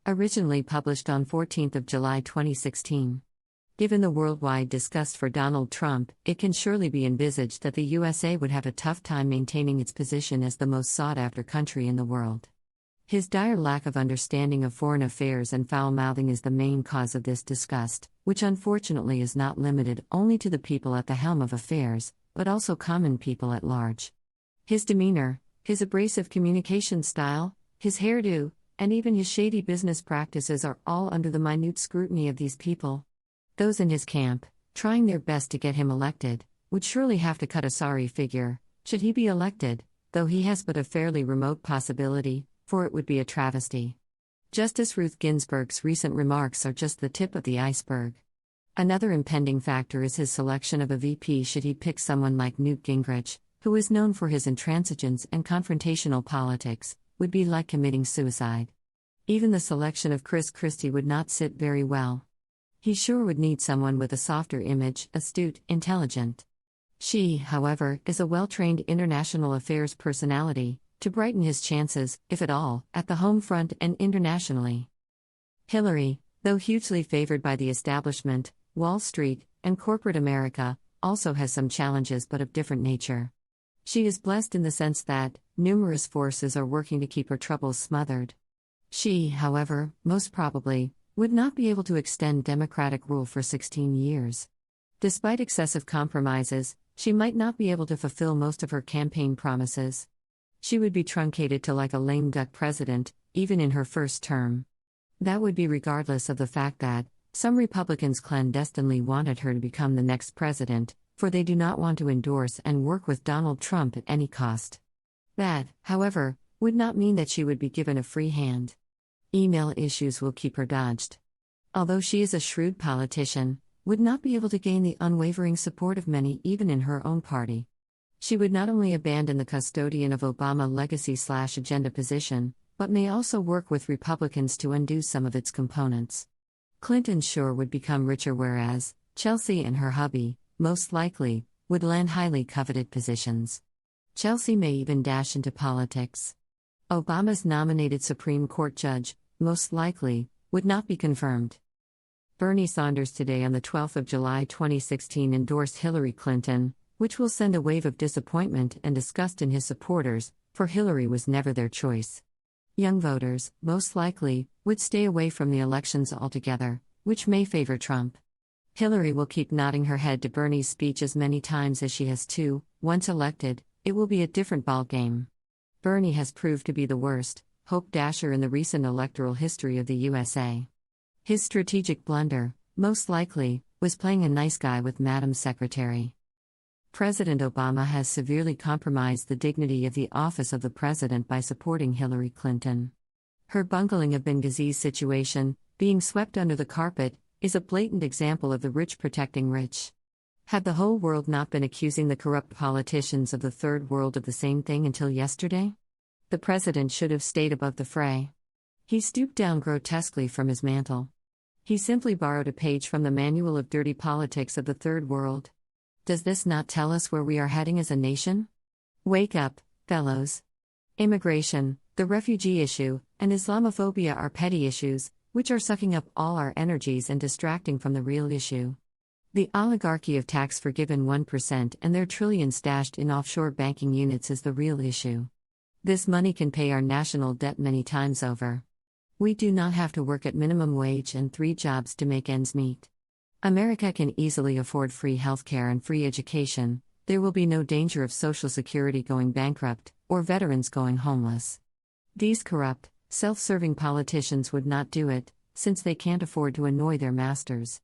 Originally published on 14 July 2016. Given the worldwide disgust for Donald Trump, it can surely be envisaged that the USA would have a tough time maintaining its position as the most sought-after country in the world. His dire lack of understanding of foreign affairs and foul-mouthing is the main cause of this disgust, which unfortunately is not limited only to the people at the helm of affairs, but also common people at large. His demeanor, his abrasive communication style, his hairdo, and even his shady business practices are all under the minute scrutiny of these people. Those in his camp, trying their best to get him elected, would surely have to cut a sorry figure, should he be elected, though he has but a fairly remote possibility, for it would be a travesty. Justice Ruth Ginsburg's recent remarks are just the tip of the iceberg. Another impending factor is his selection of a VP should he pick someone like Newt Gingrich, who is known for his intransigence and confrontational politics, would be like committing suicide. Even the selection of Chris Christie would not sit very well. He sure would need someone with a softer image, astute, intelligent. She, however, is a well-trained international affairs personality, to brighten his chances, if at all, at the home front and internationally. Hillary, though hugely favored by the establishment, Wall Street, and corporate America, also has some challenges but of different nature. She is blessed in the sense that numerous forces are working to keep her troubles smothered. She, however, most probably, would not be able to extend democratic rule for 16 years. Despite excessive compromises, she might not be able to fulfill most of her campaign promises. She would be truncated to like a lame duck president, even in her first term. That would be regardless of the fact that some Republicans clandestinely wanted her to become the next president, for they do not want to endorse and work with Donald Trump at any cost. That, however, would not mean that she would be given a free hand. Email issues will keep her dodged. Although she is a shrewd politician, would not be able to gain the unwavering support of many even in her own party. She would not only abandon the custodian of Obama legacy/agenda position, but may also work with Republicans to undo some of its components. Clinton sure would become richer, whereas Chelsea and her hubby, most likely, would land highly coveted positions. Chelsea may even dash into politics. Obama's nominated Supreme Court judge, most likely, would not be confirmed. B.Saunders today on the 12th of July 2016 endorsed Hillary Clinton, which will send a wave of disappointment and disgust in his supporters, for Hillary was never their choice. Young voters, most likely, would stay away from the elections altogether, which may favor Trump. Hillary will keep nodding her head to Bernie's speech as many times as she has to. Once elected, it will be a different ballgame. Bernie has proved to be the worst hope dasher in the recent electoral history of the USA. His strategic blunder, most likely, was playing a nice guy with Madam Secretary. President Obama has severely compromised the dignity of the office of the president by supporting Hillary Clinton. Her bungling of Benghazi's situation, being swept under the carpet, is a blatant example of the rich protecting rich. Had the whole world not been accusing the corrupt politicians of the third world of the same thing until yesterday? The president should have stayed above the fray. He stooped down grotesquely from his mantle. He simply borrowed a page from the Manual of Dirty Politics of the Third World. Does this not tell us where we are heading as a nation? Wake up, fellows. Immigration, the refugee issue, and Islamophobia are petty issues, which are sucking up all our energies and distracting from the real issue. The oligarchy of tax-forgiven 1% and their trillions stashed in offshore banking units is the real issue. This money can pay our national debt many times over. We do not have to work at minimum wage and 3 jobs to make ends meet. America can easily afford free healthcare and free education. There will be no danger of Social Security going bankrupt, or veterans going homeless. These corrupt, self-serving politicians would not do it, since they can't afford to annoy their masters.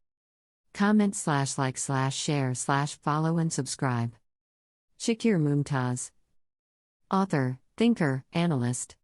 Comment/like/share/follow and subscribe. Shakir Mumtaz. Author, thinker, analyst.